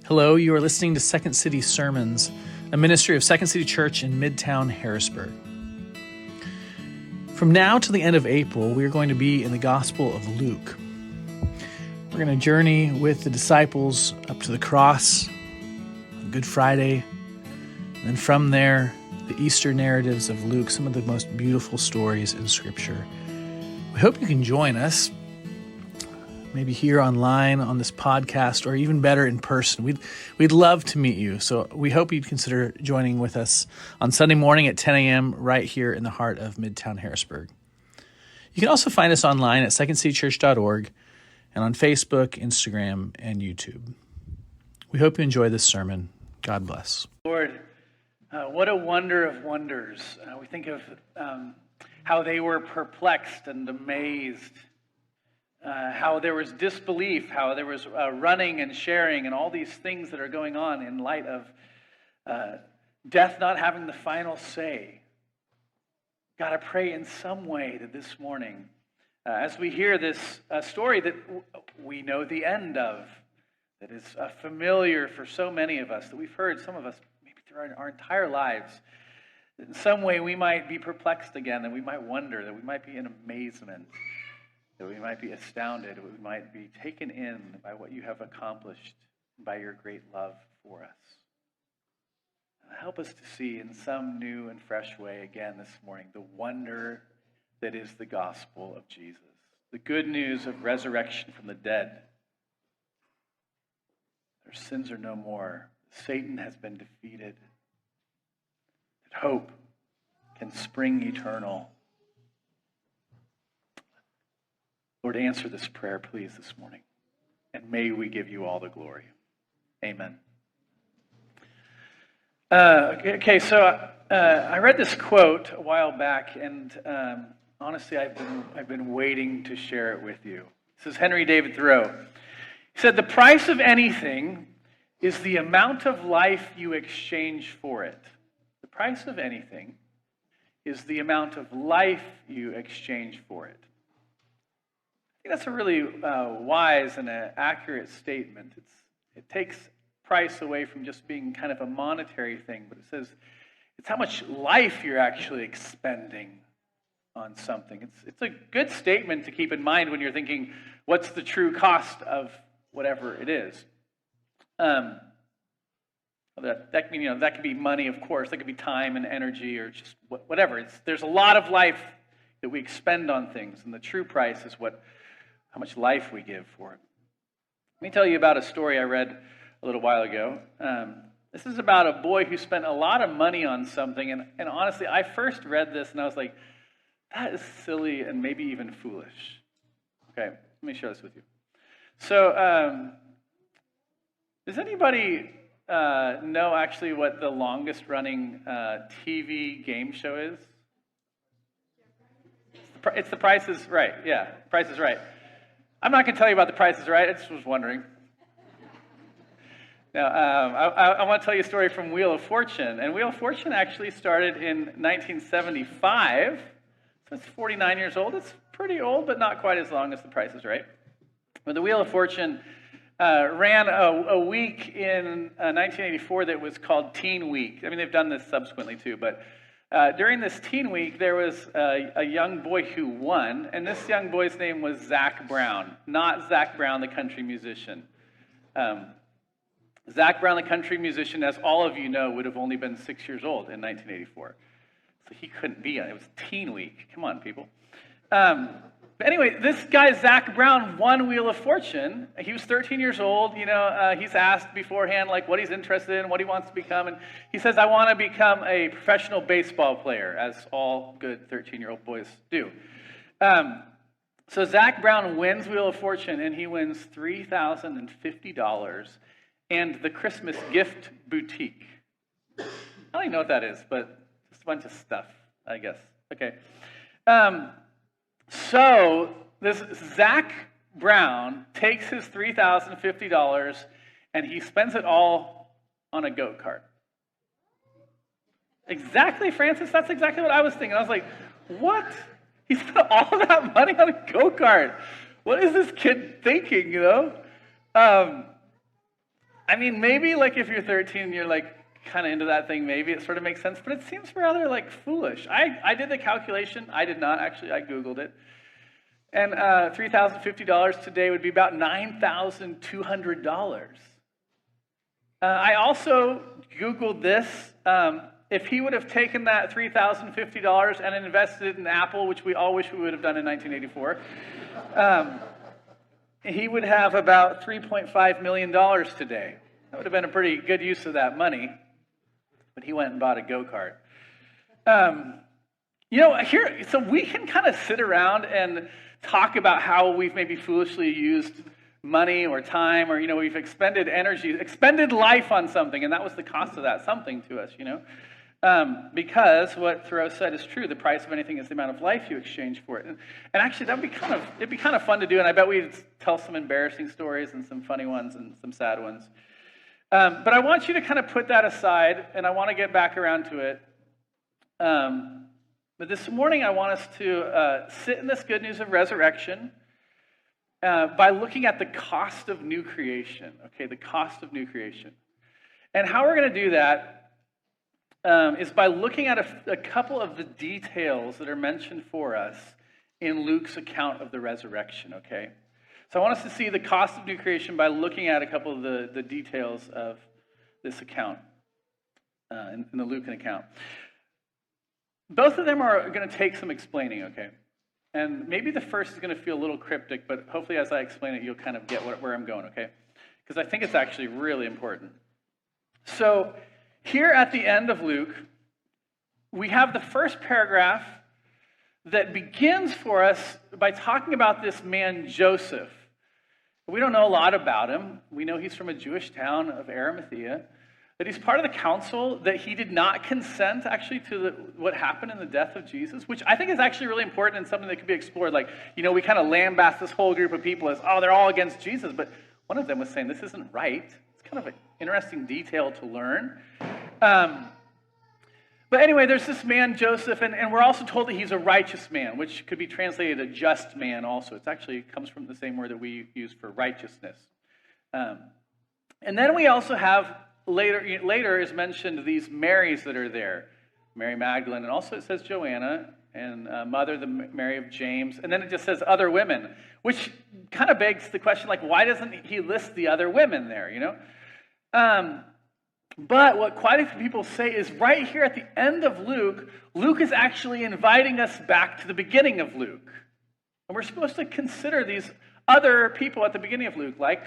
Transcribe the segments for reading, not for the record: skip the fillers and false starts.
Hello, you are listening to Second City Sermons, a ministry of Second City Church in Midtown Harrisburg. From now to the end of April, we are going to be in the Gospel of Luke. We're going to journey with the disciples up to the cross on Good Friday, and then from there, the Easter narratives of Luke, some of the most beautiful stories in Scripture. We hope you can join us, maybe here online on this podcast, or even better in person. We'd love to meet you. So we hope you'd consider joining with us on Sunday morning at 10 a.m. right here in the heart of Midtown Harrisburg. You can also find us online at secondcitychurch.org and on Facebook, Instagram, and YouTube. We hope you enjoy this sermon. God bless. Lord, what a wonder of wonders. We think of how they were perplexed and amazed. How there was disbelief, how there was running and sharing, and all these things that are going on in light of death not having the final say. God, I pray in some way that this morning, as we hear this story that we know the end of, that is familiar for so many of us, that we've heard, some of us maybe through our entire lives, that in some way we might be perplexed again, that we might wonder, that we might be in amazement, that we might be astounded, that we might be taken in by what you have accomplished, by your great love for us. Help us to see in some new and fresh way again this morning the wonder that is the gospel of Jesus, the good news of resurrection from the dead. Their sins are no more. Satan has been defeated. That hope can spring eternal. Lord, answer this prayer, please, this morning. And may we give you all the glory. Amen. So I read this quote a while back, and honestly, I've been waiting to share it with you. This is Henry David Thoreau. He said, "The price of anything is the amount of life you exchange for it." The price of anything is the amount of life you exchange for it. I think that's a really wise and an accurate statement. It takes price away from just being kind of a monetary thing, but it says it's how much life you're actually expending on something. It's a good statement to keep in mind when you're thinking, what's the true cost of whatever it is? That could be money, of course. That could be time and energy, or just whatever. There's a lot of life that we expend on things, and the true price is how much life we give for it. Let me tell you about a story I read a little while ago. This is about a boy who spent a lot of money on something, and honestly, I first read this and I was like, that is silly and maybe even foolish. Okay, let me share this with you. So, does anybody know actually what the longest running TV game show is? It's The Price is Right. Yeah, Price is Right. I'm not going to tell you about The Price is Right. I just was wondering. Now, I want to tell you a story from Wheel of Fortune. And Wheel of Fortune actually started in 1975. So it's 49 years old. It's pretty old, but not quite as long as The Price is Right. But the Wheel of Fortune ran a week in 1984 that was called Teen Week. I mean, they've done this subsequently too, but during this Teen Week, there was a young boy who won, and this young boy's name was Zac Brown, not Zac Brown, the country musician. Zac Brown, the country musician, as all of you know, would have only been 6 years old in 1984. So he couldn't be on it. It was Teen Week. Come on, people. But anyway, this guy, Zac Brown, won Wheel of Fortune. He was 13 years old. He's asked beforehand, what he's interested in, what he wants to become. And he says, I want to become a professional baseball player, as all good 13-year-old boys do. So Zac Brown wins Wheel of Fortune, and he wins $3,050 and the Christmas gift boutique. I don't even know what that is, but just a bunch of stuff, I guess. Okay. So this Zac Brown takes his $3,050 and he spends it all on a go-kart. Exactly, Francis. That's exactly what I was thinking. I was like, what? He spent all that money on a go-kart. What is this kid thinking, I I mean, maybe like if you're 13, you're like kind of into that thing, maybe it sort of makes sense, but it seems rather like foolish. I did the calculation. I did not, actually. I Googled it. And $3,050 today would be about $9,200. I also Googled this. If he would have taken that $3,050 and invested it in Apple, which we all wish we would have done in 1984, he would have about $3.5 million today. That would have been a pretty good use of that money. But he went and bought a go-kart. Here, so we can kind of sit around and talk about how we've maybe foolishly used money or time, or, we've expended energy, expended life on something, and that was the cost of that something to us, because what Thoreau said is true. The price of anything is the amount of life you exchange for it. And actually, it'd be kind of fun to do, and I bet we'd tell some embarrassing stories and some funny ones and some sad ones. But I want you to kind of put that aside, and I want to get back around to it. But this morning, I want us to sit in this good news of resurrection by looking at the cost of new creation. Okay, the cost of new creation. And how we're going to do that is by looking at a couple of the details that are mentioned for us in Luke's account of the resurrection, okay? So I want us to see the cost of new creation by looking at a couple of the details of this account, in the Lucan account. Both of them are going to take some explaining, okay? And maybe the first is going to feel a little cryptic, but hopefully as I explain it, you'll kind of get where I'm going, okay? Because I think it's actually really important. So here at the end of Luke, we have the first paragraph that begins for us by talking about this man Joseph. We don't know a lot about him. We know he's from a Jewish town of Arimathea, that he's part of the council, that he did not consent actually to what happened in the death of Jesus, which I think is actually really important and something that could be explored. Like, we kind of lambast this whole group of people as, they're all against Jesus, but one of them was saying this isn't right. It's kind of an interesting detail to learn. But anyway, there's this man, Joseph, and we're also told that he's a righteous man, which could be translated a just man also. It actually comes from the same word that we use for righteousness. And then we also have, later is mentioned these Marys that are there. Mary Magdalene, and also it says Joanna, and mother, the Mary of James. And then it just says other women, which kind of begs the question, like, why doesn't he list the other women there, But what quite a few people say is right here at the end of Luke, Luke is actually inviting us back to the beginning of Luke. And we're supposed to consider these other people at the beginning of Luke, like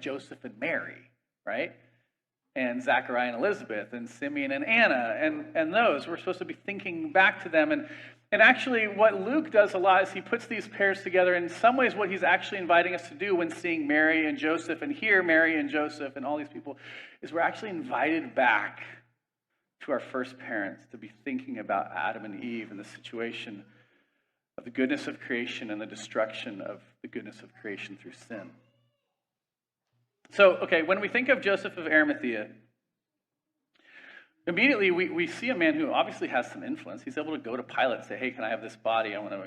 Joseph and Mary, right? And Zachariah and Elizabeth, and Simeon and Anna, and those. We're supposed to be thinking back to them. And actually, what Luke does a lot is he puts these pairs together. In some ways, what he's actually inviting us to do when seeing Mary and Joseph, and here Mary and Joseph and all these people, is we're actually invited back to our first parents to be thinking about Adam and Eve and the situation of the goodness of creation and the destruction of the goodness of creation through sin. So, okay, when we think of Joseph of Arimathea, immediately we see a man who obviously has some influence. He's able to go to Pilate and say, hey, can I have this body? I want to,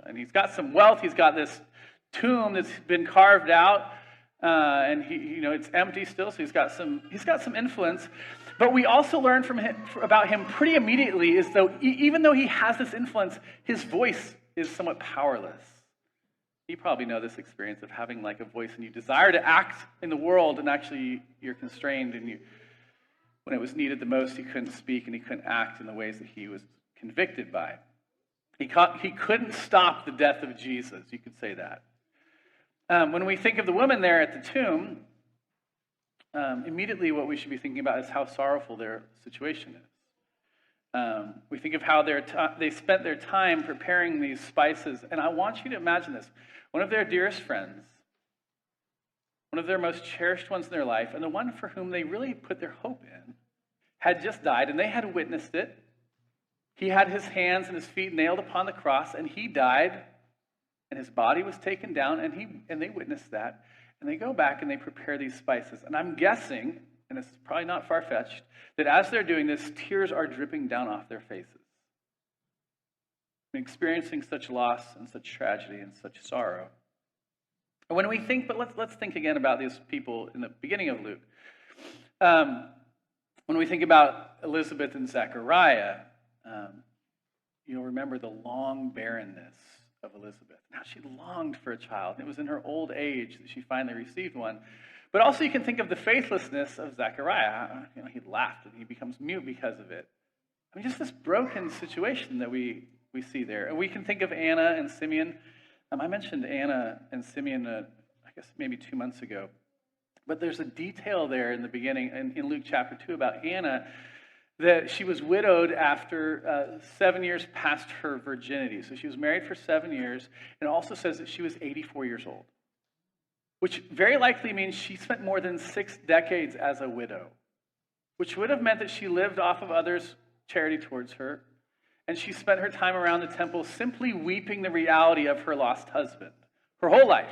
and he's got some wealth. He's got this tomb that's been carved out, and it's empty still, so he's got some influence. But we also learn about him pretty immediately is though even though he has this influence, his voice is somewhat powerless. You probably know this experience of having like a voice and you desire to act in the world, and actually you're constrained, and when it was needed the most, he couldn't speak and he couldn't act in the ways that he was convicted by. He couldn't stop the death of Jesus, you could say that. When we think of the woman there at the tomb, immediately what we should be thinking about is how sorrowful their situation is. We think of how they spent their time preparing these spices, and I want you to imagine this. One of their dearest friends, one of their most cherished ones in their life, and the one for whom they really put their hope in, had just died, and they had witnessed it. He had his hands and his feet nailed upon the cross, and he died, and his body was taken down, and they witnessed that. And they go back and they prepare these spices. And I'm guessing, and it's probably not far-fetched, that as they're doing this, tears are dripping down off their faces. Experiencing such loss and such tragedy and such sorrow. When we think, but let's think again about these people in the beginning of Luke. When we think about Elizabeth and Zechariah, you'll remember the long barrenness of Elizabeth. Now she longed for a child. It was in her old age that she finally received one. But also you can think of the faithlessness of Zechariah. He laughed and he becomes mute because of it. I mean, just this broken situation that we see there. And we can think of Anna and Simeon. I mentioned Anna and Simeon, I guess maybe 2 months ago. But there's a detail there in the beginning, in Luke chapter 2, about Anna, that she was widowed after 7 years past her virginity. So she was married for 7 years, and it also says that she was 84 years old, which very likely means she spent more than 6 decades as a widow, which would have meant that she lived off of others' charity towards her, and she spent her time around the temple simply weeping the reality of her lost husband, her whole life,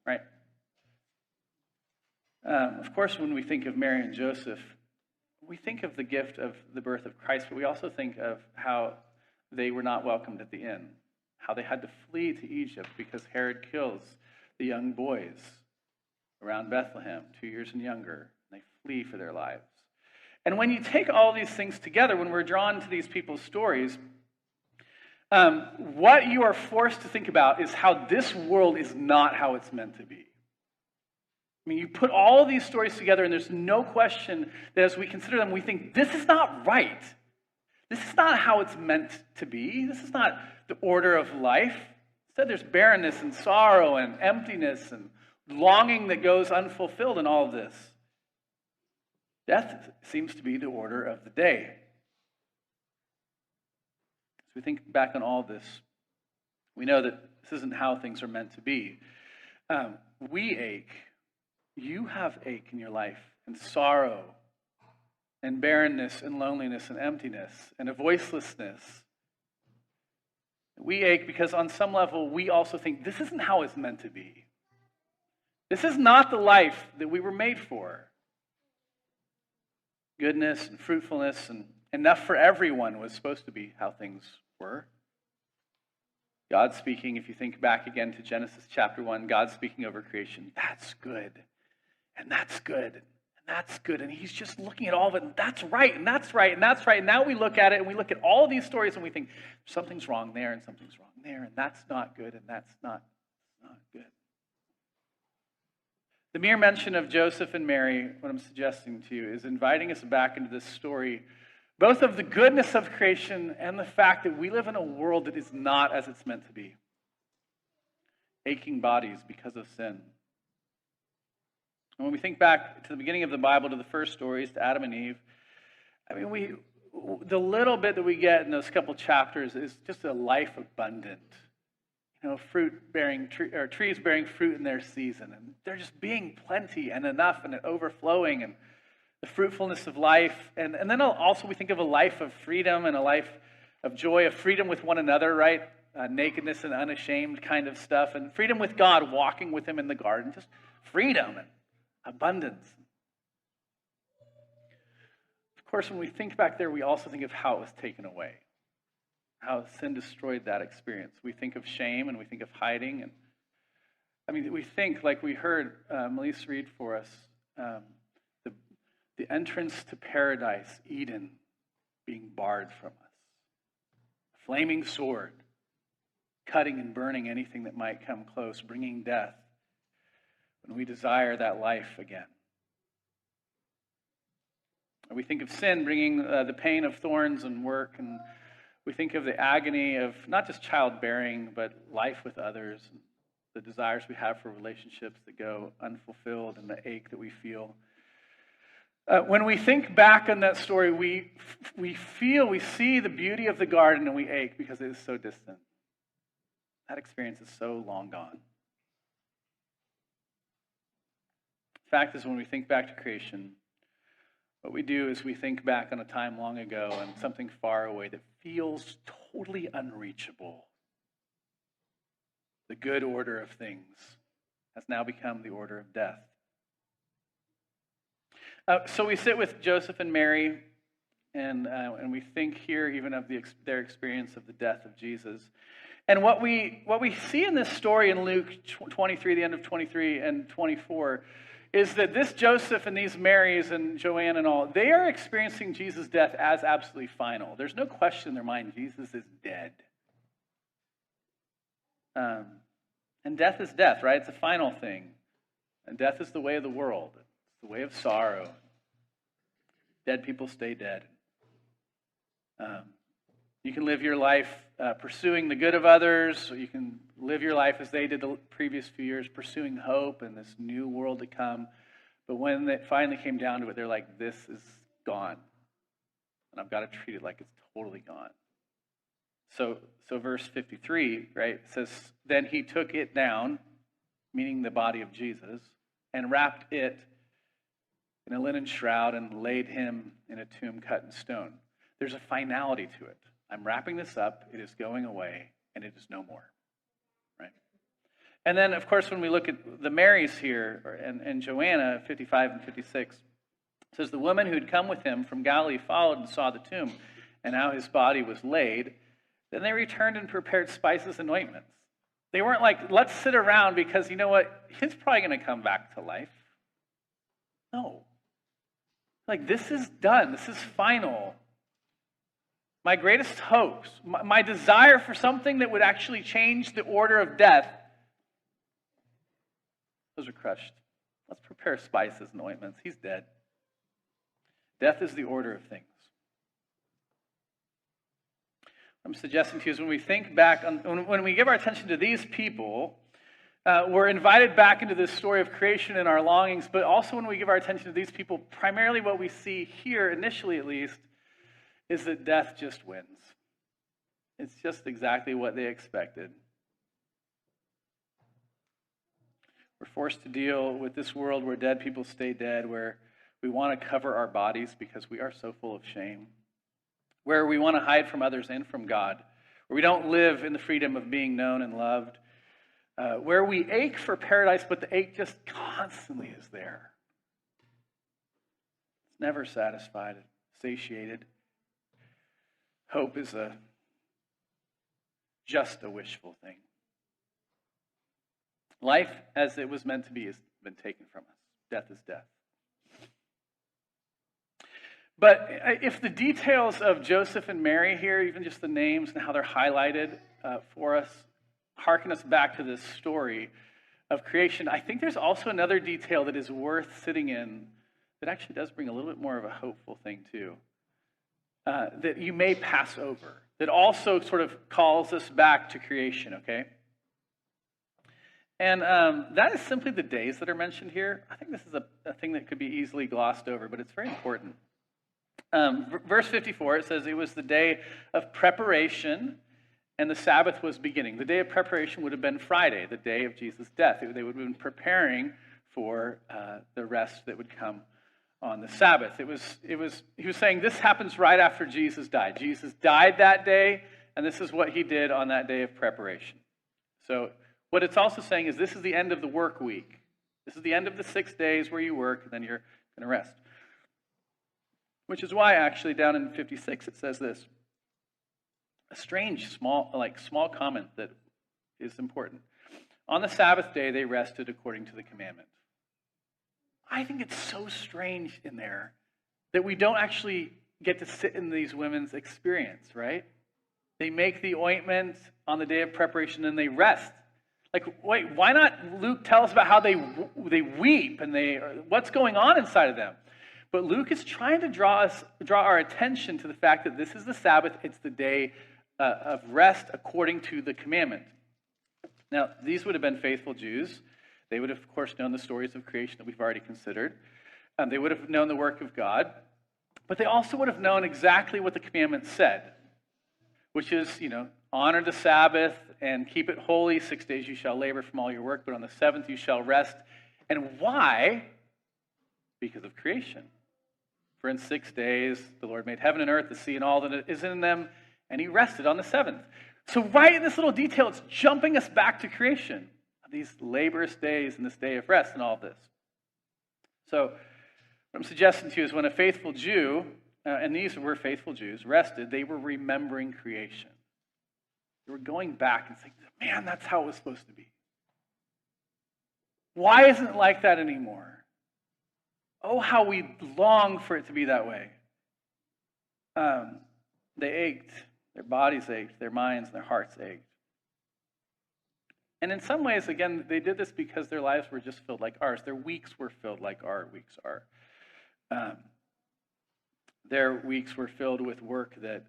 right? Of course, when we think of Mary and Joseph, we think of the gift of the birth of Christ, but we also think of how they were not welcomed at the inn, how they had to flee to Egypt because Herod kills the young boys around Bethlehem, 2 years and younger, and they flee for their lives. And when you take all these things together, when we're drawn to these people's stories, what you are forced to think about is how this world is not how it's meant to be. I mean, you put all of these stories together, and there's no question that as we consider them, we think, this is not right. This is not how it's meant to be. This is not the order of life. Instead, there's barrenness and sorrow and emptiness and longing that goes unfulfilled in all of this. Death seems to be the order of the day. As we think back on all this, we know that this isn't how things are meant to be. We ache. You have ache in your life, and sorrow, and barrenness, and loneliness, and emptiness, and a voicelessness. We ache because on some level, we also think this isn't how it's meant to be. This is not the life that we were made for. Goodness and fruitfulness and enough for everyone was supposed to be how things were. God speaking, if you think back again to Genesis chapter 1, God speaking over creation, that's good. And that's good, and that's good. And he's just looking at all of it, and that's right, and that's right, and that's right. And now we look at it, and we look at all of these stories, and we think, something's wrong there, and something's wrong there, and that's not good, and that's not good. The mere mention of Joseph and Mary, what I'm suggesting to you, is inviting us back into this story, both of the goodness of creation and the fact that we live in a world that is not as it's meant to be. Aching bodies because of sin. When we think back to the beginning of the Bible, to the first stories, to Adam and Eve, I mean, the little bit that we get in those couple chapters is just a life abundant. Trees bearing fruit in their season, and there just being plenty and enough and overflowing, and the fruitfulness of life. And then also we think of a life of freedom and a life of joy, of freedom with one another, right? Nakedness and unashamed kind of stuff, and freedom with God, walking with him in the garden, just freedom and abundance. Of course, when we think back there, we also think of how it was taken away, how sin destroyed that experience. We think of shame and we think of hiding. And I mean, we think, like we heard Melissa read for us, the entrance to paradise, Eden, being barred from us. A flaming sword, cutting and burning anything that might come close, bringing death. When we desire that life again. We think of sin bringing the pain of thorns and work, and we think of the agony of not just childbearing, but life with others, and the desires we have for relationships that go unfulfilled, and the ache that we feel. When we think back on that story, we see the beauty of the garden, and we ache because it is so distant. That experience is so long gone. The fact is, when we think back to creation, what we do is we think back on a time long ago and something far away that feels totally unreachable. The good order of things has now become the order of death. So we sit with Joseph and Mary, and we think here even of their experience of the death of Jesus. And what we see in this story in Luke 23, the end of 23 and 24, is that this Joseph and these Marys and Joanne and all, they are experiencing Jesus' death as absolutely final. There's no question in their mind, Jesus is dead. And death is death, right? It's a final thing. And death is the way of the world. It's the way of sorrow. Dead people stay dead. You can live your life pursuing the good of others, or you can live your life as they did the previous few years, pursuing hope and this new world to come. But when it finally came down to it, they're like, this is gone. And I've got to treat it like it's totally gone. So verse 53, right, says, then he took it down, meaning the body of Jesus, and wrapped it in a linen shroud and laid him in a tomb cut in stone. There's a finality to it. I'm wrapping this up, it is going away, and it is no more. Right? And then, of course, when we look at the Marys here, and Joanna, 55 and 56, it says, the woman who had come with him from Galilee followed and saw the tomb, and how his body was laid. Then they returned and prepared spices and ointments. They weren't like, let's sit around because, you know what, he's probably going to come back to life. No. Like, this is done. This is final. My greatest hopes, my desire for something that would actually change the order of death, those are crushed. Let's prepare spices and ointments. He's dead. Death is the order of things. I'm suggesting to you is when we think back, when we give our attention to these people, we're invited back into this story of creation and our longings, but also when we give our attention to these people, primarily what we see here, initially at least, is that death just wins. It's just exactly what they expected. We're forced to deal with this world where dead people stay dead, where we want to cover our bodies because we are so full of shame, where we want to hide from others and from God, where we don't live in the freedom of being known and loved, where we ache for paradise, but the ache just constantly is there. It's never satisfied, satiated. Hope is just a wishful thing. Life as it was meant to be has been taken from us. Death is death. But if the details of Joseph and Mary here, even just the names and how they're highlighted for us, harken us back to this story of creation, I think there's also another detail that is worth sitting in that actually does bring a little bit more of a hopeful thing too. That you may pass over, that also sort of calls us back to creation, okay? And that is simply the days that are mentioned here. I think this is a thing that could be easily glossed over, but it's very important. Verse 54, it says, it was the day of preparation, and the Sabbath was beginning. The day of preparation would have been Friday, the day of Jesus' death. They would have been preparing for the rest that would come on the Sabbath. He was saying this happens right after Jesus died. Jesus died that day, and this is what he did on that day of preparation. So what it's also saying is this is the end of the work week. This is the end of the 6 days where you work, and then you're going to rest. Which is why, actually, down in 56, it says this. A strange, small comment that is important. On the Sabbath day, they rested according to the commandment. I think it's so strange in there that we don't actually get to sit in these women's experience, right? They make the ointment on the day of preparation and they rest. Like, wait, why not Luke tell us about how they weep and what's going on inside of them? But Luke is trying to draw our attention to the fact that this is the Sabbath. It's the day of rest according to the commandment. Now, these would have been faithful Jews. They would have, of course, known the stories of creation that we've already considered. They would have known the work of God. But they also would have known exactly what the commandment said, which is, honor the Sabbath and keep it holy. 6 days you shall labor from all your work, but on the seventh you shall rest. And why? Because of creation. For in 6 days the Lord made heaven and earth, the sea and all that is in them, and he rested on the seventh. So right in this little detail, it's jumping us back to creation. These laborious days and this day of rest and all of this. So what I'm suggesting to you is when a faithful Jew, and these were faithful Jews, rested, they were remembering creation. They were going back and saying, man, that's how it was supposed to be. Why isn't it like that anymore? Oh, how we long for it to be that way. They ached. Their bodies ached. Their minds and their hearts ached. And in some ways, again, they did this because their lives were just filled like ours. Their weeks were filled like our weeks are. Their weeks were filled with work that,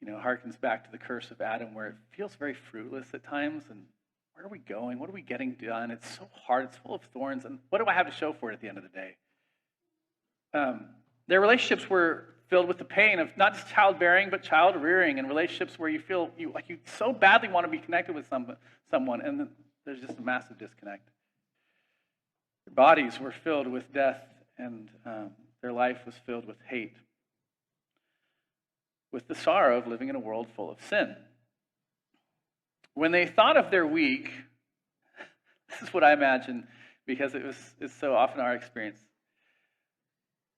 harkens back to the curse of Adam, where it feels very fruitless at times. And where are we going? What are we getting done? It's so hard. It's full of thorns. And what do I have to show for it at the end of the day? Their relationships were filled with the pain of not just childbearing, but child rearing, and relationships where you feel you so badly want to be connected with someone, and there's just a massive disconnect. Their bodies were filled with death, and their life was filled with hate, with the sorrow of living in a world full of sin. When they thought of their week, this is what I imagine, because it's so often our experience.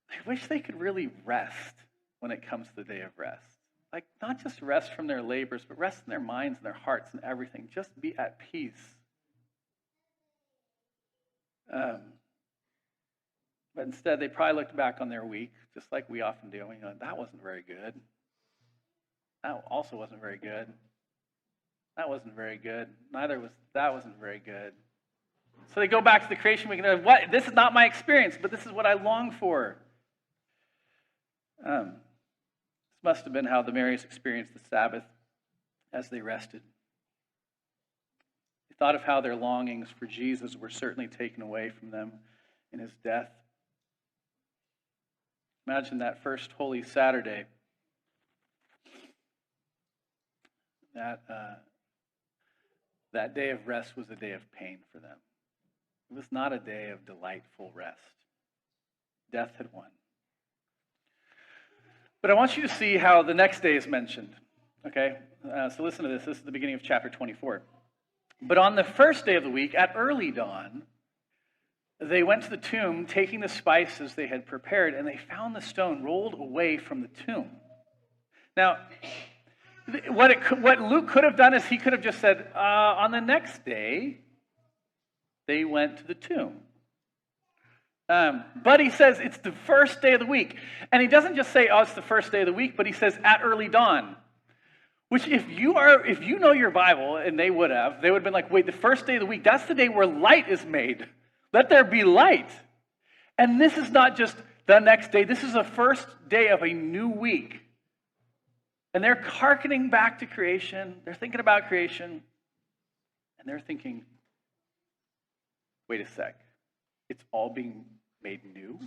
I wish they could really rest when it comes to the day of rest. Like, not just rest from their labors, but rest in their minds and their hearts and everything. Just be at peace. But instead, they probably looked back on their week, just like we often do. That wasn't very good. That also wasn't very good. That wasn't very good. That wasn't very good. So they go back to the creation week and what? This is not my experience, but this is what I long for. This must have been how the Marys experienced the Sabbath as they rested. They thought of how their longings for Jesus were certainly taken away from them in his death. Imagine that first Holy Saturday. That day of rest was a day of pain for them. It was not a day of delightful rest. Death had won. But I want you to see how the next day is mentioned. Okay? So listen to this. This is the beginning of chapter 24. But on the first day of the week, at early dawn, they went to the tomb, taking the spices they had prepared, and they found the stone rolled away from the tomb. Now, what Luke could have done is he could have just said, on the next day, they went to the tomb. But he says it's the first day of the week. And he doesn't just say, it's the first day of the week, but he says at early dawn. Which if you know your Bible, and they would have been like, wait, the first day of the week, that's the day where light is made. Let there be light. And this is not just the next day. This is the first day of a new week. And they're hearkening back to creation. They're thinking about creation. And they're thinking, wait a sec. It's all being made new?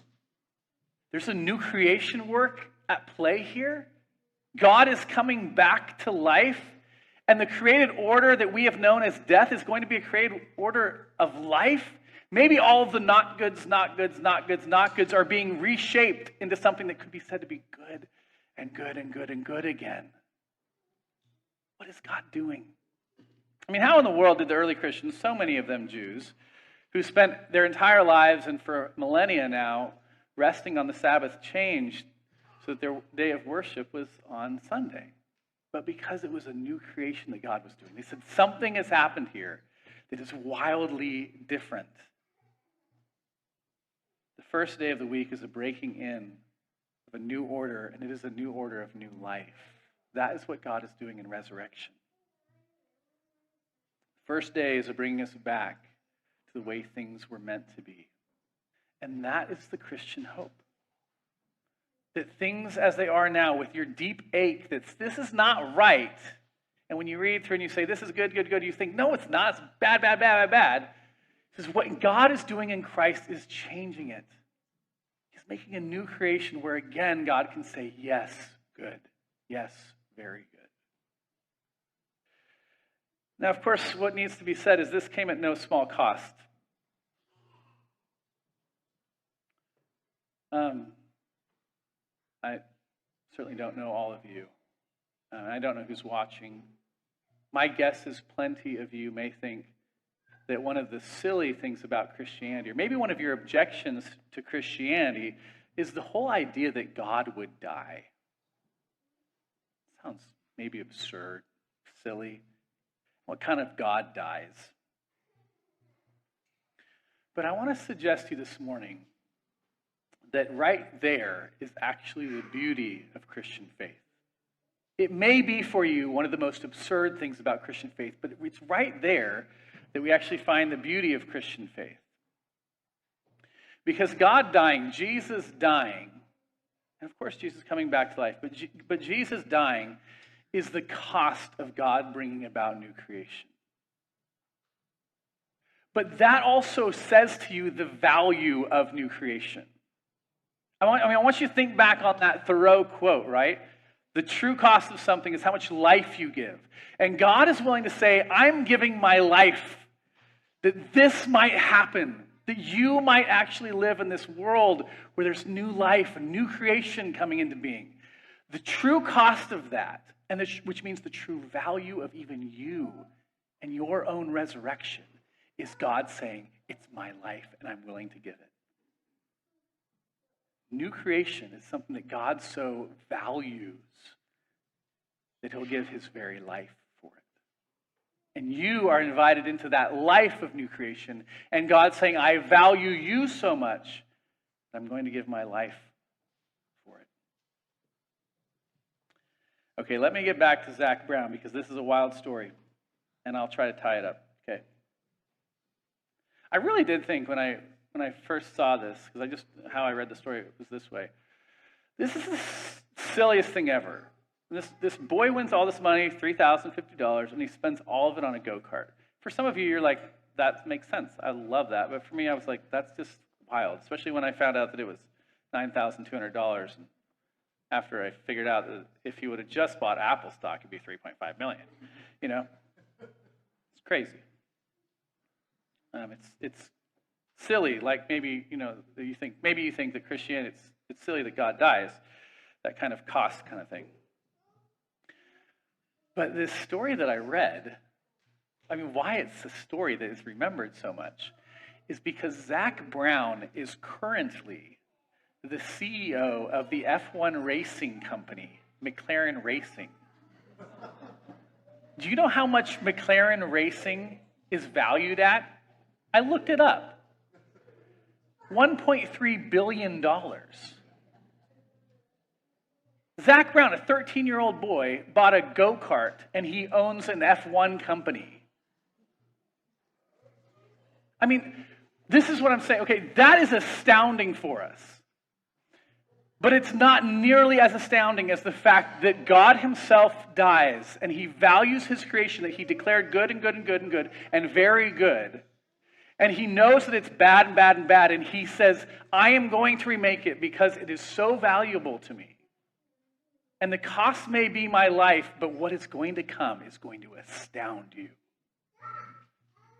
There's a new creation work at play here? God is coming back to life, and the created order that we have known as death is going to be a created order of life? Maybe all of the not goods are being reshaped into something that could be said to be good and good and good and good again. What is God doing? I mean, how in the world did the early Christians, so many of them Jews, who spent their entire lives and for millennia now resting on the Sabbath, changed so that their day of worship was on Sunday? But because it was a new creation that God was doing, they said something has happened here that is wildly different. The first day of the week is a breaking in of a new order, and it is a new order of new life. That is what God is doing in resurrection. The first day is a bringing us back to the way things were meant to be. And that is the Christian hope. That things as they are now, with your deep ache, that this is not right. And when you read through and you say, this is good, good, good, you think, no, it's not. It's bad, bad, bad, bad, bad. It says what God is doing in Christ is changing it. He's making a new creation where, again, God can say, yes, good. Yes, very good. Now, of course, what needs to be said is this came at no small cost. I certainly don't know all of you. I don't know who's watching. My guess is plenty of you may think that one of the silly things about Christianity, or maybe one of your objections to Christianity, is the whole idea that God would die. Sounds maybe absurd, silly, What kind of God dies? But I want to suggest to you this morning that right there is actually the beauty of Christian faith. It may be for you one of the most absurd things about Christian faith, but it's right there that we actually find the beauty of Christian faith. Because God dying, Jesus dying, and of course Jesus coming back to life, but Jesus dying is the cost of God bringing about new creation. But that also says to you the value of new creation. I want you to think back on that Thoreau quote, right? The true cost of something is how much life you give. And God is willing to say, I'm giving my life that this might happen, that you might actually live in this world where there's new life, a new creation coming into being. The true cost of that, which means the true value of even you and your own resurrection, is God saying, it's my life and I'm willing to give it. New creation is something that God so values that he'll give his very life for it. And you are invited into that life of new creation. And God's saying, I value you so much that I'm going to give my life for it. Okay, let me get back to Zach Brown because this is a wild story. And I'll try to tie it up. Okay. I really did think when I first saw this, because how I read the story was this way. This is the silliest thing ever. This boy wins all this money, $3,050, and he spends all of it on a go-kart. For some of you, you're like, that makes sense. I love that. But for me, I was like, that's just wild, especially when I found out that it was $9,200. And after I figured out that if he would have just bought Apple stock, it'd be $3.5 million. You know? It's crazy. It's silly, like maybe you think that Christianity, it's silly that God dies, that kind of cost kind of thing. But this story that I read, why it's a story that is remembered so much is because Zach Brown is currently the CEO of the F1 racing company, McLaren Racing. Do you know how much McLaren Racing is valued at? I looked it up. $1.3 billion. Zach Brown, a 13-year-old boy, bought a go-kart, and he owns an F1 company. This is what I'm saying. Okay, that is astounding for us. But it's not nearly as astounding as the fact that God himself dies, and he values his creation that he declared good and good and good and good and very good. And he knows that it's bad and bad and bad, and he says, I am going to remake it because it is so valuable to me. And the cost may be my life, but what is going to come is going to astound you.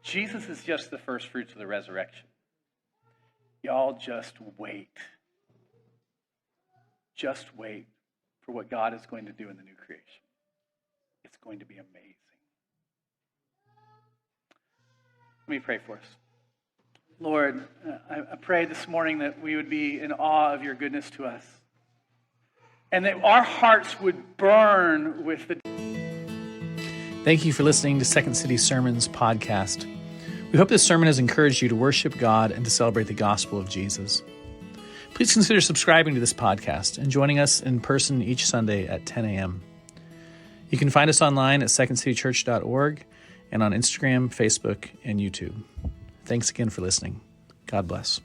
Jesus is just the first fruits of the resurrection. Y'all just wait. Just wait for what God is going to do in the new creation. It's going to be amazing. Let me pray for us. Lord, I pray this morning that we would be in awe of your goodness to us. And that our hearts would burn with the... Thank you for listening to Second City Sermons podcast. We hope this sermon has encouraged you to worship God and to celebrate the gospel of Jesus. Please consider subscribing to this podcast and joining us in person each Sunday at 10 a.m. You can find us online at secondcitychurch.org and on Instagram, Facebook, and YouTube. Thanks again for listening. God bless.